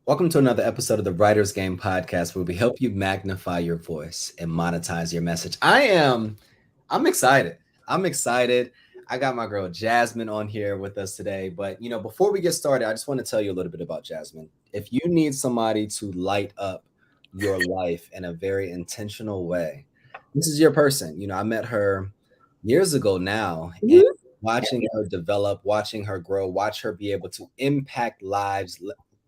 Welcome to another episode of the Writer's Game podcast, where we help you magnify your voice and monetize your message. I'm excited. I'm excited. I got my girl Jasmine on here with us today. But, before we get started, I just want to tell you a little bit about Jasmine. If you need somebody to light up your life in a very intentional way, this is your person. I met her years ago now, and watching her develop, watching her grow, watch her be able to impact lives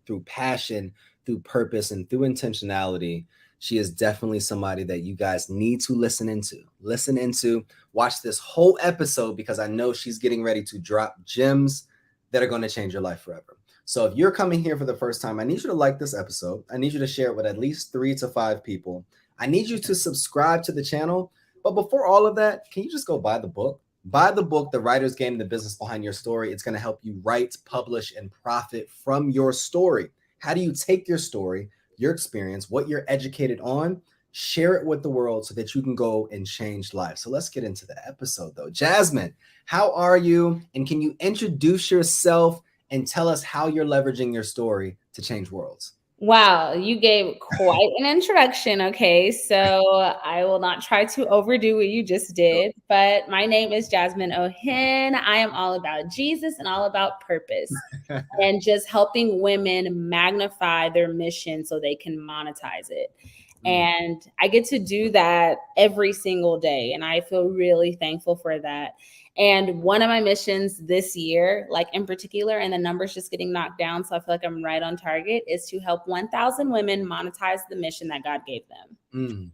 through passion, through purpose, and through intentionality. She is definitely somebody that you guys need to listen into. Watch this whole episode, because I know she's getting ready to drop gems that are going to change your life forever. So if you're coming here for the first time, I need you to like this episode. I need you to share it with at least 3 to 5 people. I need you to subscribe to the channel. But before all of that, can you just go buy the book? Buy the book, The Writer's Game, The Business Behind Your Story. It's going to help you write, publish, and profit from your story. How do you take your story, your experience, what you're educated on, share it with the world so that you can go and change lives? So let's get into the episode, though. Jasmine, how are you? And can you introduce yourself and tell us how you're leveraging your story to change worlds? Wow, you gave quite an introduction. Okay, so I will not try to overdo what you just did, but my name is Jasmine O'Hen. I am all about Jesus and all about purpose and just helping women magnify their mission so they can monetize it. And I get to do that every single day, and I feel really thankful for that. And one of my missions this year, like in particular, and the numbers just getting knocked down, so I feel like I'm right on target, is to help 1,000 women monetize the mission that God gave them.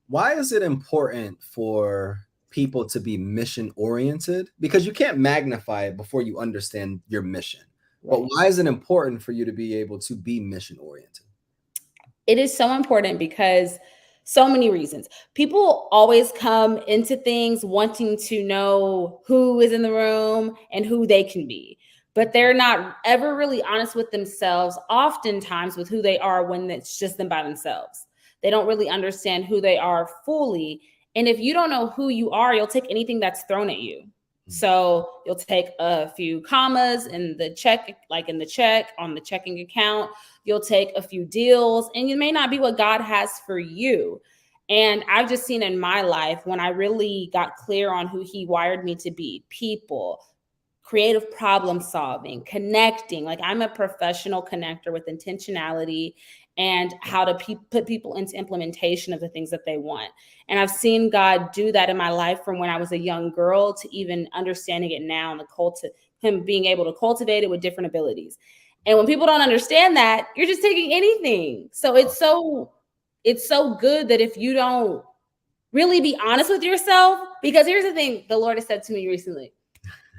Why is it important for people to be mission oriented? Because you can't magnify it before you understand your mission. Right. But why is it important for you to be able to be mission oriented? It is so important because so many reasons. People always come into things wanting to know who is in the room and who they can be, but they're not ever really honest with themselves, oftentimes with who they are when it's just them by themselves. They don't really understand who they are fully. And if you don't know who you are, you'll take anything that's thrown at you. So you'll take a few commas in the check, like in the check on the checking account. You'll take a few deals, and it may not be what God has for you. And I've just seen in my life, when I really got clear on who he wired me to be, people, creative problem solving, connecting. Like, I'm a professional connector with intentionality and how to put people into implementation of the things that they want. And I've seen God do that in my life from when I was a young girl to even understanding it now, and him being able to cultivate it with different abilities. And when people don't understand that, you're just taking anything. So it's so good that if you don't really be honest with yourself, because here's the thing the Lord has said to me recently.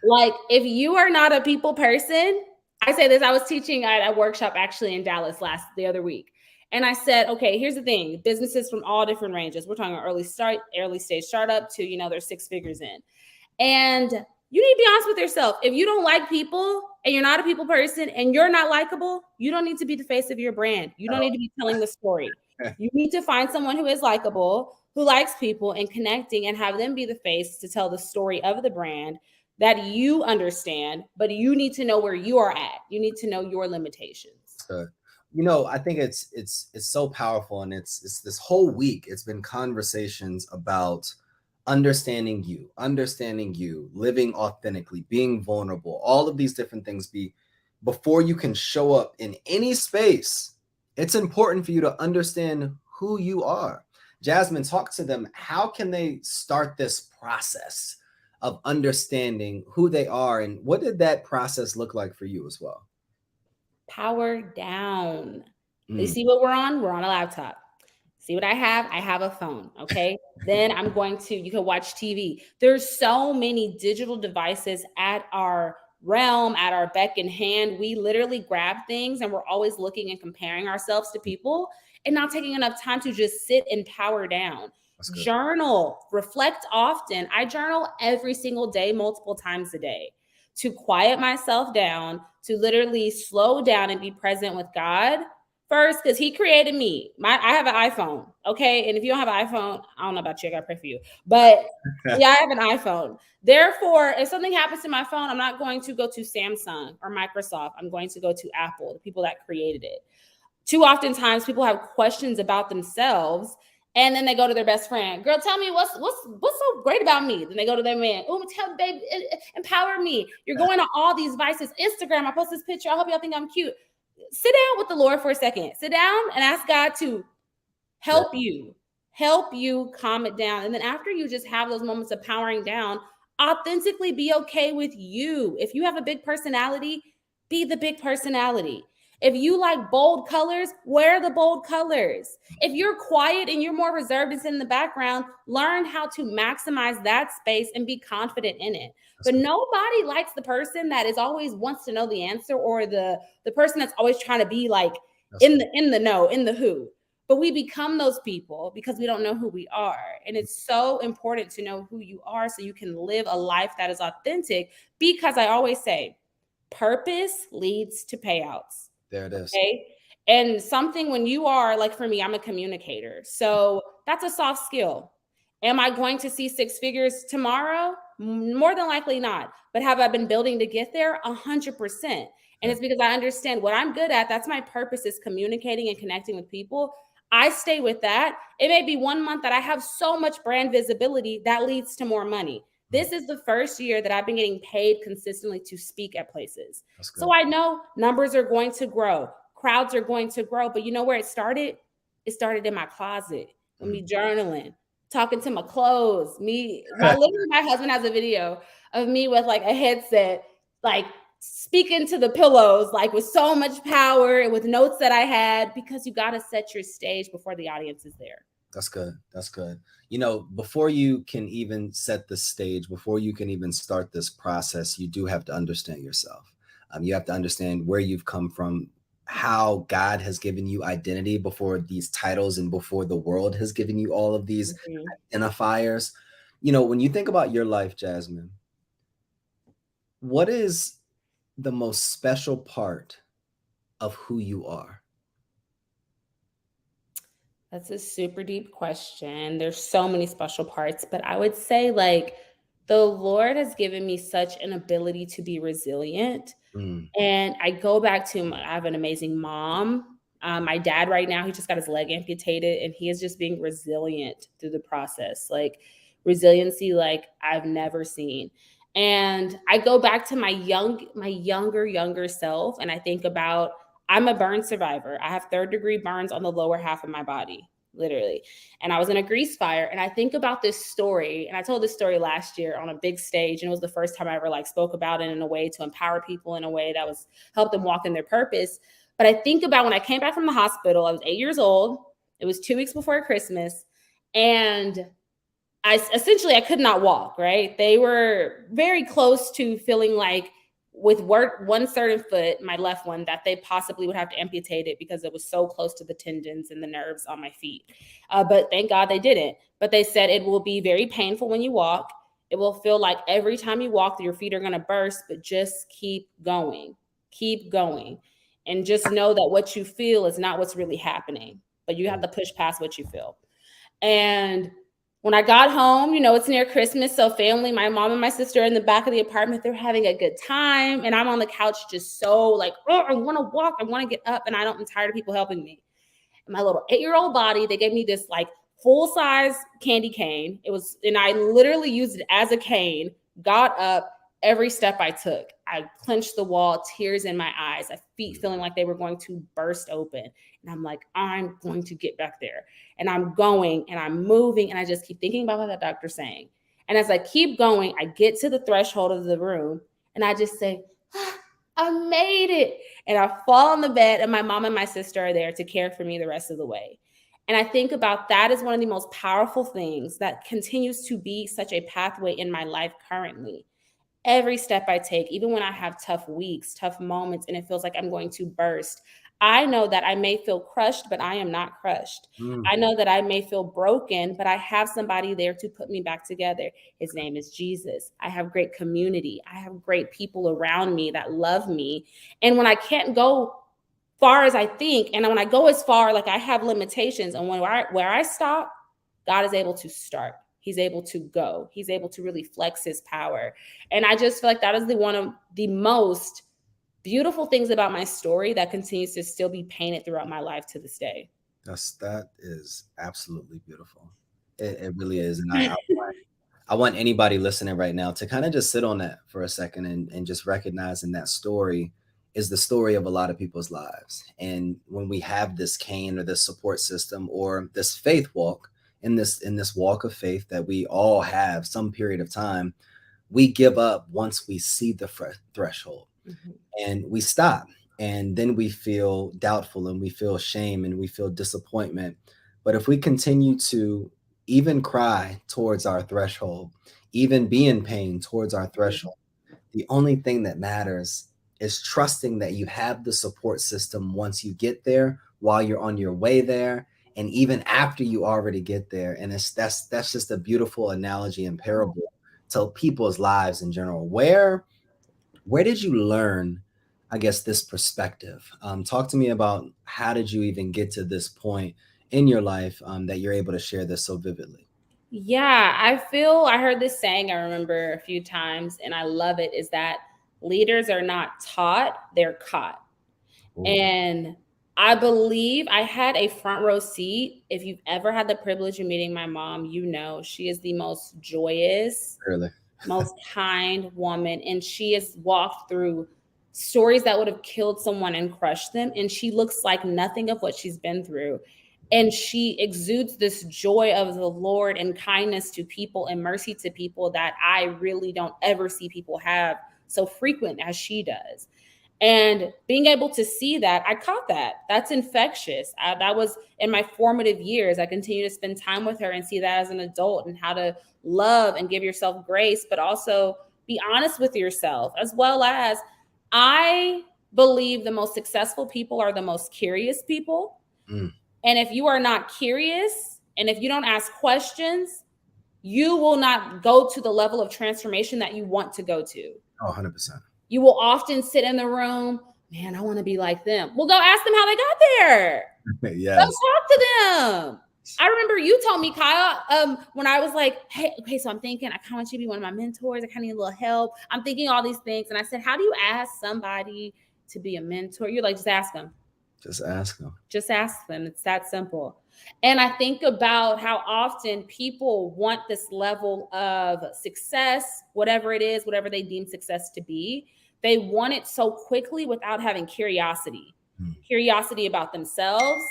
Like, if you are not a people person, I say this, I was teaching at a workshop actually in Dallas the other week. And I said, okay, here's the thing. Businesses from all different ranges. We're talking early stage startup to, there's 6 figures in. And you need to be honest with yourself. If you don't like people and you're not a people person and you're not likable, you don't need to be the face of your brand. You don't need to be telling the story. You need to find someone who is likable, who likes people and connecting, and have them be the face to tell the story of the brand that you understand, but you need to know where you are at. You need to know your limitations. I think it's so powerful, and it's this whole week, it's been conversations about understanding you, living authentically, being vulnerable, all of these different things. Before you can show up in any space, it's important for you to understand who you are. Jasmine, talk to them. How can they start this process of understanding who they are, and what did that process look like for you as well? Power down. You see what we're on? We're on a laptop. See what I have? I have a phone. Okay. Then you can watch TV. There's so many digital devices at our realm, at our beck and hand. We literally grab things, and we're always looking and comparing ourselves to people and not taking enough time to just sit and power down. Journal, reflect often. I journal every single day, multiple times a day, to quiet myself down, to literally slow down and be present with God first, because he created me. I have an iPhone, okay? And if you don't have an iPhone, I don't know about you, I gotta pray for you. But yeah, I have an iPhone. Therefore, if something happens to my phone, I'm not going to go to Samsung or Microsoft. I'm going to go to Apple, the people that created it. Too often times people have questions about themselves, and then they go to their best friend. Girl, tell me what's so great about me. Then they go to their man. Oh, tell babe, empower me. You're going to all these vices. Instagram, I post this picture. I hope y'all think I'm cute. Sit down with the Lord for a second. Sit down and ask God to Yeah, help you calm it down. And then after you just have those moments of powering down, authentically be okay with you. If you have a big personality, be the big personality. If you like bold colors, wear the bold colors. If you're quiet and you're more reserved and sit in the background, learn how to maximize that space and be confident in it. that's But good. nobody likes the person that is always wants to know the answer, or the person that's always trying to be like That's good. in the know, in the who. But we become those people because we don't know who we are. And it's so important to know who you are so you can live a life that is authentic. Because I always say, purpose leads to payouts. There it is. Okay. And something, when you are like, for me, I'm a communicator. So that's a soft skill. Am I going to see six figures tomorrow? More than likely not. But have I been building to get there? 100%. And Yeah. it's because I understand what I'm good at. That's my purpose, is communicating and connecting with people. I stay with that. It may be 1 month that I have so much brand visibility that leads to more money. Mm, This is the first year that I've been getting paid consistently to speak at places. that's So good. I know numbers are going to grow, crowds are going to grow. But you know where it started? It started in my closet with Mm. me journaling, talking to my clothes. Literally, my husband has a video of me with like a headset, like speaking to the pillows, like with so much power and with notes that I had, because you got to set your stage before the audience is there. That's good. That's good. You know, before you can even set the stage, before you can even start this process, you do have to understand yourself. You have to understand where you've come from, how God has given you identity before these titles and before the world has given you all of these Mhm. identifiers. You know, when you think about your life, Jasmine, what is the most special part of who you are? That's a super deep question. There's so many special parts, but I would say, like, the Lord has given me such an ability to be resilient. Mm, And I go back to I have an amazing mom. My dad right now, he just got his leg amputated, and he is just being resilient through the process. Like, resiliency like I've never seen. And I go back to my younger self, and I think about, I'm a burn survivor. I have third-degree burns on the lower half of my body, literally. And I was in a grease fire, and I think about this story, and I told this story last year on a big stage, and it was the first time I ever like spoke about it in a way to empower people, in a way that was help them walk in their purpose. But I think about when I came back from the hospital. I was 8 years old. It was 2 weeks before Christmas, and I could not walk, right? They were very close to feeling like, with one certain foot, my left one, that they possibly would have to amputate it because it was so close to the tendons and the nerves on my feet. But thank God they didn't. But they said it will be very painful when you walk. It will feel like every time you walk, your feet are going to burst, but just keep going. Keep going. And just know that what you feel is not what's really happening, but you have to push past what you feel. And when I got home, it's near Christmas. So family, my mom and my sister are in the back of the apartment. They're having a good time. And I'm on the couch just so like, oh, I want to walk. I want to get up. And I'm tired of people helping me. And my little 8-year-old body, they gave me this like full-size candy cane. And I literally used it as a cane, got up. Every step I took, I clenched the wall, tears in my eyes, my feet feeling like they were going to burst open. And I'm like, I'm going to get back there. And I'm going and I'm moving. And I just keep thinking about what that doctor's saying. And as I keep going, I get to the threshold of the room and I just say, I made it. And I fall on the bed, and my mom and my sister are there to care for me the rest of the way. And I think about that as one of the most powerful things that continues to be such a pathway in my life currently. Every step I take, even when I have tough weeks, tough moments, and it feels like I'm going to burst, I know that I may feel crushed, but I am not crushed. mm, I know that I may feel broken, but I have somebody there to put me back together. His name is Jesus. I have great community. I have great people around me that love me. And when I can't go far as I think, and when I go as far, like I have limitations, and where I stop, God is able to start. He's able to go. He's able to really flex his power. And I just feel like that is one of the most beautiful things about my story that continues to still be painted throughout my life to this day. That is absolutely beautiful. It really is, and I want anybody listening right now to kind of just sit on that for a second and just recognizing that story is the story of a lot of people's lives. And when we have this cane or this support system or this faith walk in this walk of faith that we all have some period of time, we give up once we see the threshold Mhm. and we stop, and then we feel doubtful and we feel shame and we feel disappointment. But if we continue to even cry towards our threshold, even be in pain towards our threshold, the only thing that matters is trusting that you have the support system once you get there, while you're on your way there, and even after you already get there. And that's just a beautiful analogy and parable to people's lives in general. Where did you learn, I guess, this perspective? Talk to me about how did you even get to this point in your life, that you're able to share this so vividly? Yeah, I heard this saying, I remember a few times, and I love it, is that leaders are not taught, they're caught. Ooh, And I believe I had a front row seat. If you've ever had the privilege of meeting my mom, you know she is the most joyous, really? most kind woman. And she has walked through stories that would have killed someone and crushed them. And she looks like nothing of what she's been through. And she exudes this joy of the Lord and kindness to people and mercy to people that I really don't ever see people have so frequent as she does. And being able to see that, I caught that. That's infectious. That was in my formative years. I continue to spend time with her and see that as an adult and how to love and give yourself grace, but also be honest with yourself, as well as I believe the most successful people are the most curious people. Mm. And if you are not curious and if you don't ask questions, you will not go to the level of transformation that you want to go to. Oh, 100%. You will often sit in the room, man, I want to be like them. Well, go ask them how they got there. Go Yes. talk to them. I remember you told me, Kyle, when I was like, hey, okay, so I'm thinking I kind of want you to be one of my mentors. I kind of need a little help. I'm thinking all these things. And I said, how do you ask somebody to be a mentor? You're like, just ask them. Just ask them. Just ask them. It's that simple. And I think about how often people want this level of success, whatever it is, whatever they deem success to be. They want it so quickly without having curiosity. Mm. Curiosity about themselves,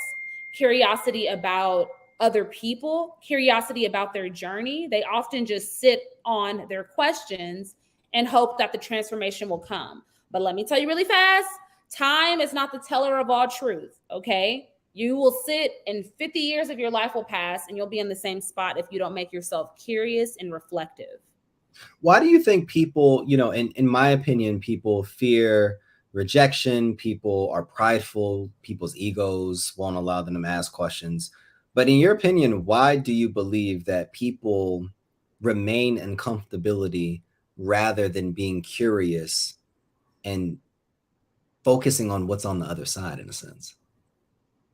curiosity about other people, curiosity about their journey. They often just sit on their questions and hope that the transformation will come. But let me tell you really fast, time is not the teller of all truth, okay? You will sit and 50 years of your life will pass and you'll be in the same spot if you don't make yourself curious and reflective. Why do you think people, in my opinion, people fear rejection, people are prideful, people's egos won't allow them to ask questions. But in your opinion, why do you believe that people remain in comfortability rather than being curious and focusing on what's on the other side, in a sense?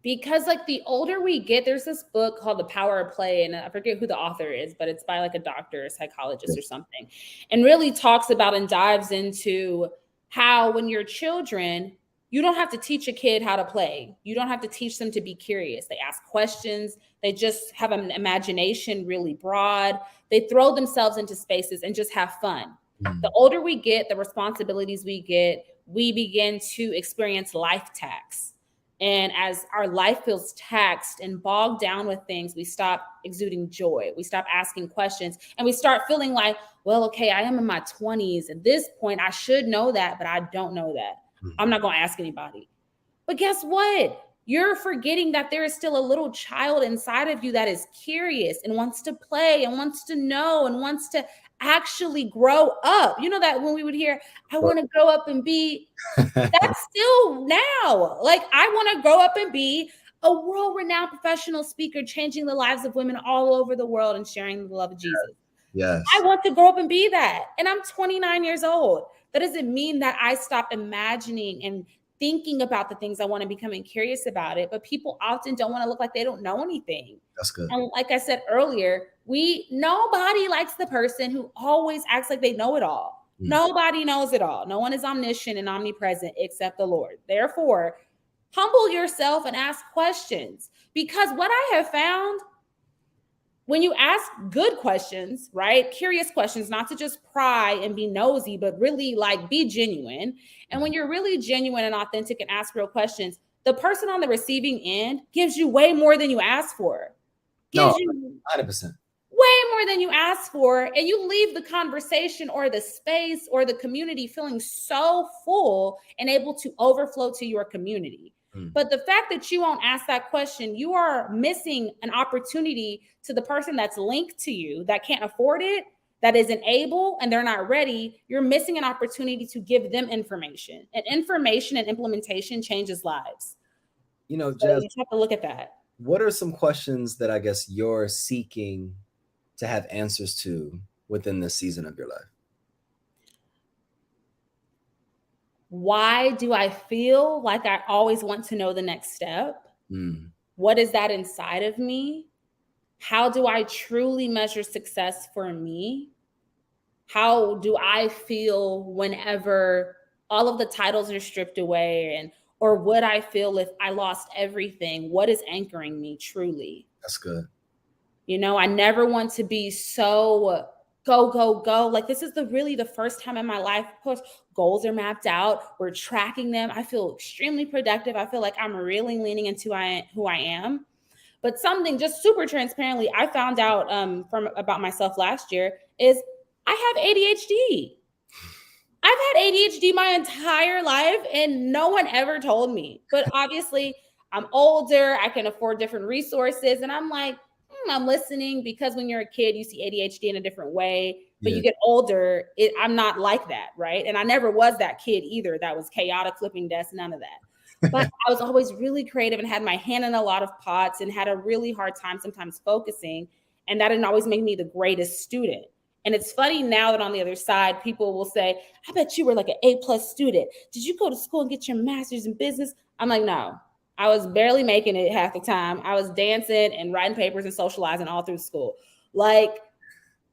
Because like the older we get, there's this book called The Power of Play, and I forget who the author is, but it's by like a doctor, a psychologist or something, and really talks about and dives into how when you're children, you don't have to teach a kid how to play. You don't have to teach them to be curious. They ask questions. They just have an imagination really broad. They throw themselves into spaces and just have fun. The Mm. older we get, the responsibilities we get, we begin to experience life tax. And as our life feels taxed and bogged down with things, we stop exuding joy. We stop asking questions and we start feeling like, well, okay, I am in my 20s. At this point, I should know that, but I don't know that. I'm not going to ask anybody. But guess what? You're forgetting that there is still a little child inside of you that is curious and wants to play and wants to know and wants to actually grow up. You know that when we would hear, I want to grow up and be, that's still now. Like, I want to grow up and be a world renowned professional speaker, changing the lives of women all over the world and sharing the love of Jesus. I Yes. want to grow up and be that. And I'm 29 years old. That doesn't mean that I stop imagining and thinking about the things I want to become and curious about it. But people often don't want to look like they don't know anything. That's good. And like I said earlier, nobody likes the person who always acts like they know it all. Nobody knows it all. No one is omniscient and omnipresent except the Lord. Therefore, humble yourself and ask questions. Because what I have found, when you ask good questions, right? Curious questions, not to just pry and be nosy, but really like be genuine. And when you're really genuine and authentic and ask real questions, the person on the receiving end gives you way more than you ask for. Gives No, you 100%. way more than you ask for, and you leave the conversation or the space or the community feeling so full and able to overflow to your community. But the fact that you won't ask that question, you are missing an opportunity to the person that's linked to you that can't afford it, that isn't able, and they're not ready. You're missing an opportunity to give them information. And information and implementation changes lives. You know, So Jazz, you have to look at that. what are some questions that I guess you're seeking to have answers to within this season of your life? Why do I feel like I always want to know the next step? What is that inside of me? How do I truly measure success for me? How do I feel whenever all of the titles are stripped away, and or would I feel if I lost everything? What is anchoring me truly? That's good. You know, I never want to be so go, go, go. Like this is really the first time in my life, of course, goals are mapped out. We're tracking them. I feel extremely productive. I feel like I'm really leaning into who I am. But something just super transparently, I found out from about myself last year is I have ADHD. I've had ADHD my entire life and no one ever told me. But obviously, I'm older, I can afford different resources. And I'm like, I'm listening, because when you're a kid, you see ADHD in a different way. But you get older, I'm not like that, right? And I never was that kid either that was chaotic, flipping desks, none of that. But I was always really creative and had my hand in a lot of pots and had a really hard time sometimes focusing. And that didn't always make me the greatest student. And it's funny now that on the other side, people will say, I bet you were like an A+ student. Did you go to school and get your master's in business? I'm like, no, I was barely making it half the time. I was dancing and writing papers and socializing all through school. Like,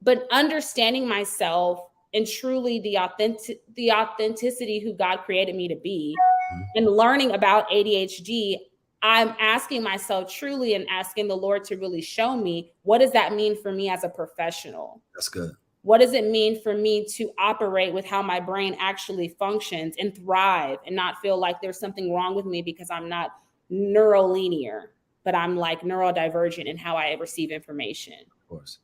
but understanding myself and truly the authenticity who God created me to be, and learning about ADHD, I'm asking myself truly and asking the Lord to really show me, what does that mean for me as a professional? That's good. What does it mean for me to operate with how my brain actually functions and thrive and not feel like there's something wrong with me because I'm not neurolinear, but I'm like neurodivergent in how I receive information? Of course.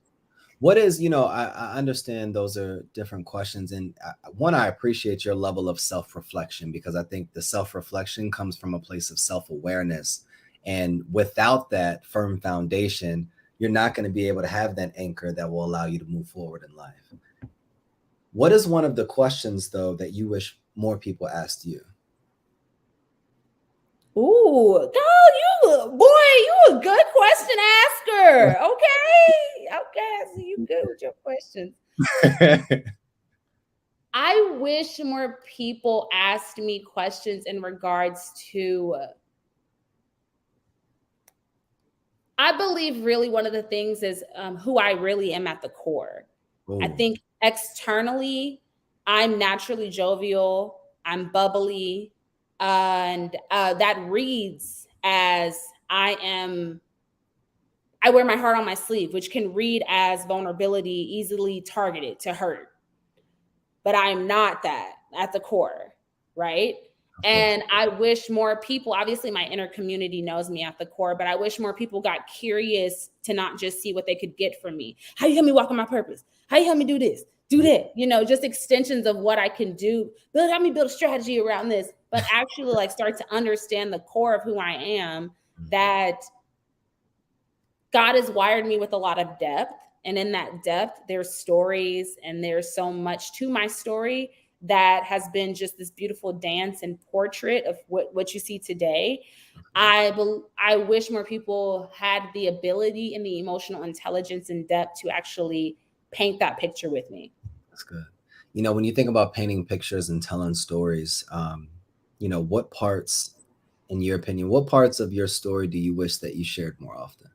What is, I understand those are different questions. And one, I appreciate your level of self-reflection, because I think the self-reflection comes from a place of self-awareness. And without that firm foundation, you're not going to be able to have that anchor that will allow you to move forward in life. What is one of the questions, though, that you wish more people asked you? Ooh, you a good question asker. Okay, so you good with your questions. I wish more people asked me questions in regards to, I believe really one of the things is who I really am at the core. Ooh. I think externally, I'm naturally jovial, I'm bubbly, and that reads as I wear my heart on my sleeve, which can read as vulnerability, easily targeted to hurt. But I'm not that at the core, right? And I wish more people, obviously my inner community knows me at the core, but I wish more people got curious to not just see what they could get from me. How you help me walk in my purpose? How you help me do this? Do that? Just extensions of what I can do. Help me build a strategy around this, but actually like start to understand the core of who I am, that God has wired me with a lot of depth. And in that depth, there's stories and there's so much to my story that has been just this beautiful dance and portrait of what you see today. I wish more people had the ability and the emotional intelligence and depth to actually paint that picture with me. That's good. When you think about painting pictures and telling stories, what parts, in your opinion, what parts of your story do you wish that you shared more often?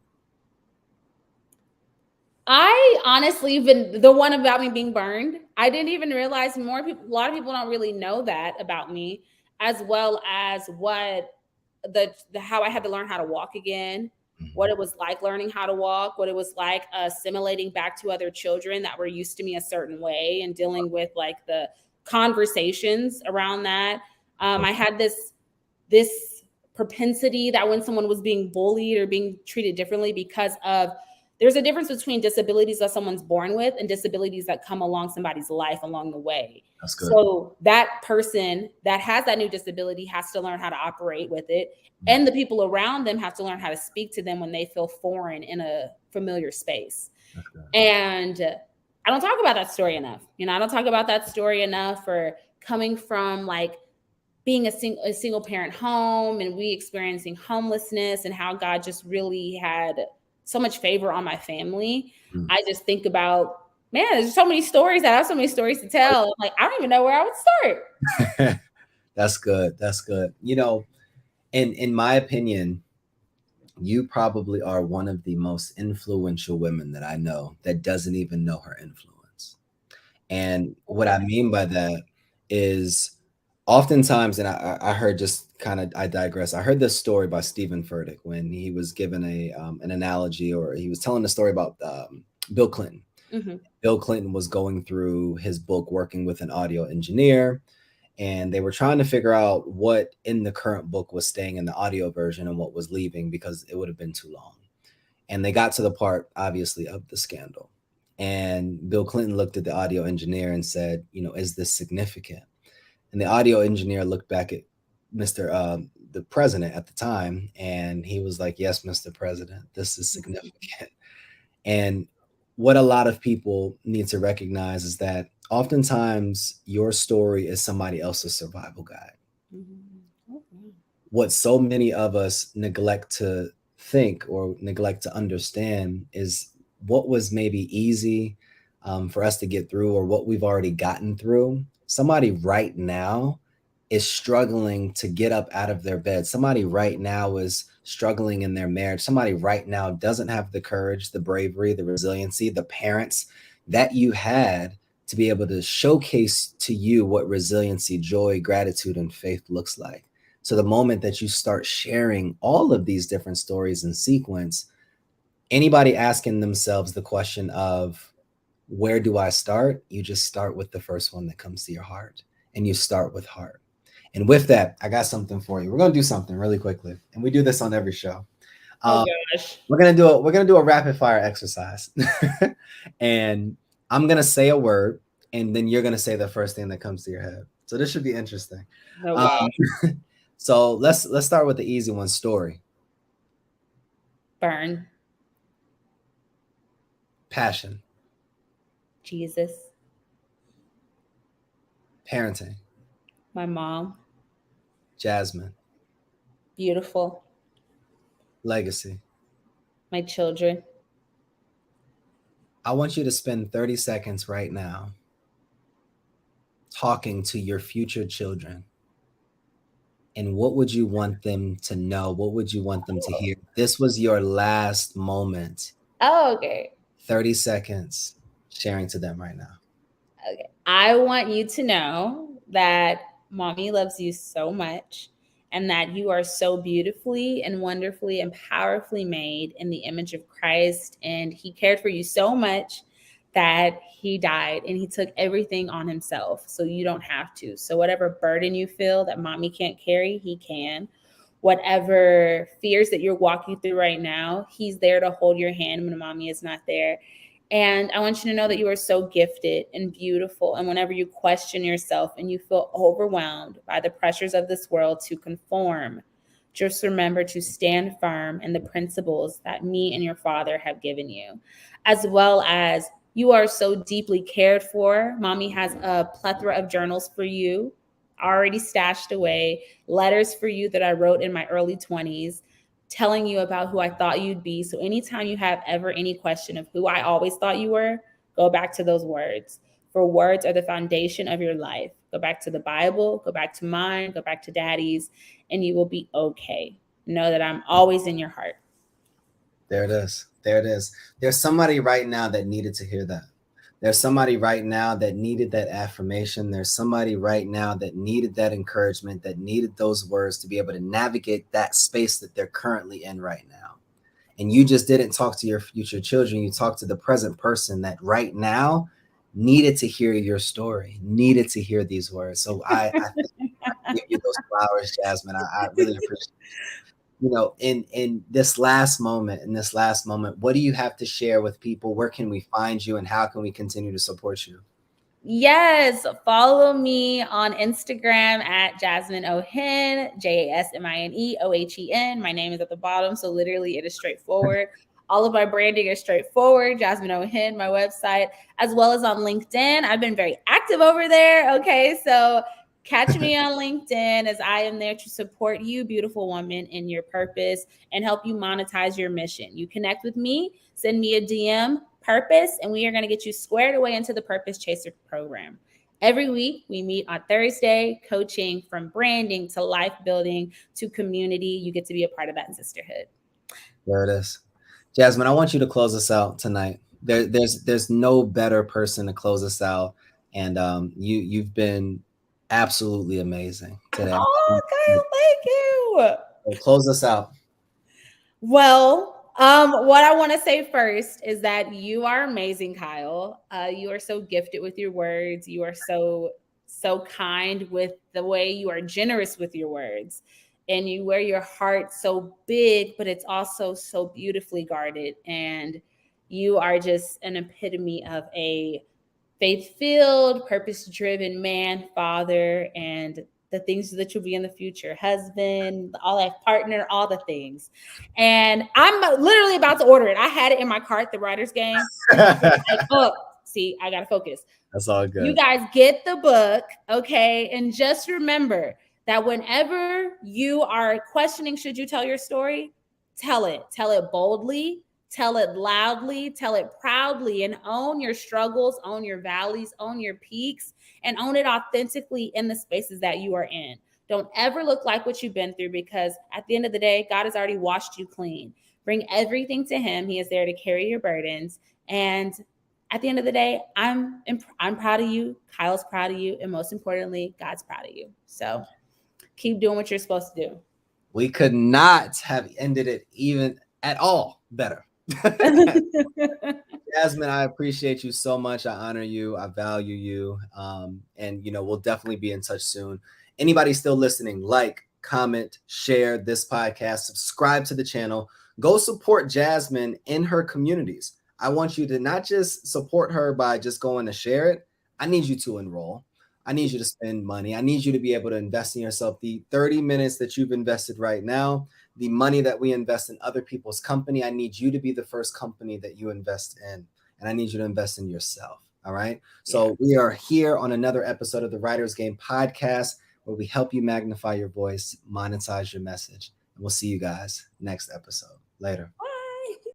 I honestly, been the one about me being burned. I didn't even realize more people, a lot of people don't really know that about me, as well as what the how I had to learn how to walk again, what it was like learning how to walk, what it was like assimilating back to other children that were used to me a certain way and dealing with like the conversations around that. I had this propensity that when someone was being bullied or being treated differently because of there's a difference between disabilities that someone's born with and disabilities that come along somebody's life along the way. That's good. So that person that has that new disability has to learn how to operate with it. And the people around them have to learn how to speak to them when they feel foreign in a familiar space. That's good. And I don't talk about that story enough. I don't talk about that story enough, or coming from like being a single parent home and we experiencing homelessness and how God just really had so much favor on my family. I just think about, man, there's so many stories. I have so many stories to tell. I'm like, I don't even know where I would start. That's good. That's good. In my opinion, you probably are one of the most influential women that I know that doesn't even know her influence. And what I mean by that is oftentimes, and I heard, just kind of, I digress. I heard this story by Stephen Furtick when he was given an analogy, or he was telling a story about Bill Clinton. Mm-hmm. Bill Clinton was going through his book, working with an audio engineer, and they were trying to figure out what in the current book was staying in the audio version and what was leaving because it would have been too long. And they got to the part, obviously, of the scandal. And Bill Clinton looked at the audio engineer and said, is this significant? And the audio engineer looked back at the president at the time, and he was like, yes, Mr. President, this is significant. And what a lot of people need to recognize is that oftentimes your story is somebody else's survival guide. Mm-hmm. Okay. What so many of us neglect to think or neglect to understand is what was maybe easy for us to get through, or what we've already gotten through. Somebody right now is struggling to get up out of their bed. Somebody right now is struggling in their marriage. Somebody right now doesn't have the courage, the bravery, the resiliency, the parents that you had to be able to showcase to you what resiliency, joy, gratitude, and faith looks like. So the moment that you start sharing all of these different stories in sequence, anybody asking themselves the question of, where do I start? You just start with the first one that comes to your heart, and you start with heart. And with that, I got something for you. We're going to do something really quickly, and we do this on every show. Oh gosh. We're going to do a rapid fire exercise. And I'm going to say a word, and then you're going to say the first thing that comes to your head. So this should be interesting. Oh, so let's start with the easy one. Story. Burn. Passion. Jesus. Parenting. My mom. Jasmine. Beautiful. Legacy. My children. I want you to spend 30 seconds right now talking to your future children. And what would you want them to know? What would you want them to hear? This was your last moment. Oh, okay. 30 seconds sharing to them right now. Okay. I want you to know that mommy loves you so much, and that you are so beautifully and wonderfully and powerfully made in the image of Christ. And he cared for you so much that he died, and he took everything on himself so you don't have to. So whatever burden you feel that mommy can't carry, he can. Whatever fears that you're walking through right now, he's there to hold your hand when mommy is not there. And I want you to know that you are so gifted and beautiful. And whenever you question yourself and you feel overwhelmed by the pressures of this world to conform, just remember to stand firm in the principles that me and your father have given you, as well as you are so deeply cared for. Mommy has a plethora of journals for you already stashed away, letters for you that I wrote in my early 20s, telling you about who I thought you'd be. So anytime you have ever any question of who I always thought you were, go back to those words. For words are the foundation of your life. Go back to the Bible, go back to mine, go back to daddy's, and you will be okay. Know that I'm always in your heart. There it is. There it is. There's somebody right now that needed to hear that. There's somebody right now that needed that affirmation. There's somebody right now that needed that encouragement, that needed those words to be able to navigate that space that they're currently in right now. And you just didn't talk to your future children. You talked to the present person that right now needed to hear your story, needed to hear these words. So I think I give you those flowers, Jasmine. I really appreciate it. In this last moment, what do you have to share with people? Where can we find you and how can we continue to support you? Yes, follow me on Instagram at Jasmine Ohen, JasmineOhen. My name is at the bottom, so literally it is straightforward. All of my branding is straightforward. Jasmine Ohen, my website, as well as on LinkedIn. I've been very active over there. Okay, so catch me on LinkedIn as I am there to support you, beautiful woman, in your purpose and help you monetize your mission. You connect with me, send me a DM, Purpose, and we are going to get you squared away into the Purpose Chaser program. Every week, we meet on Thursday, coaching from branding to life building to community. You get to be a part of that sisterhood. There it is. Jasmine, I want you to close us out tonight. There's no better person to close us out. And you've been absolutely amazing today. Oh, Kyle, thank you. So close us out. Well, what I want to say first is that you are amazing, Kyle. You are so gifted with your words. You are so kind with the way you are generous with your words. And you wear your heart so big, but it's also so beautifully guarded. And you are just an epitome of a faith-filled, purpose-driven man, father, and the things that you'll be in the future, husband, all that, partner, all the things. And I'm literally about to order it. I had it in my cart, the writer's game. Oh, see, I gotta focus. That's all good. You guys get the book, okay? And just remember that whenever you are questioning, should you tell your story? Tell it. Tell it boldly. Tell it loudly, tell it proudly, and own your struggles, own your valleys, own your peaks, and own it authentically in the spaces that you are in. Don't ever look like what you've been through, because at the end of the day, God has already washed you clean. Bring everything to Him. He is there to carry your burdens. And at the end of the day, I'm proud of you. Kyle's proud of you. And most importantly, God's proud of you. So keep doing what you're supposed to do. We could not have ended it even at all better. Jasmine, I appreciate you so much. I honor you. I value you. And we'll definitely be in touch soon. Anybody still listening, like, comment, share this podcast, subscribe to the channel. Go support Jasmine in her communities. I want you to not just support her by just going to share it. I need you to enroll. I need you to spend money. I need you to be able to invest in yourself. The 30 minutes that you've invested right now, the money that we invest in other people's company, I need you to be the first company that you invest in. And I need you to invest in yourself. All right. So we are here on another episode of the Writer's Game podcast, where we help you magnify your voice, monetize your message. And we'll see you guys next episode. Later.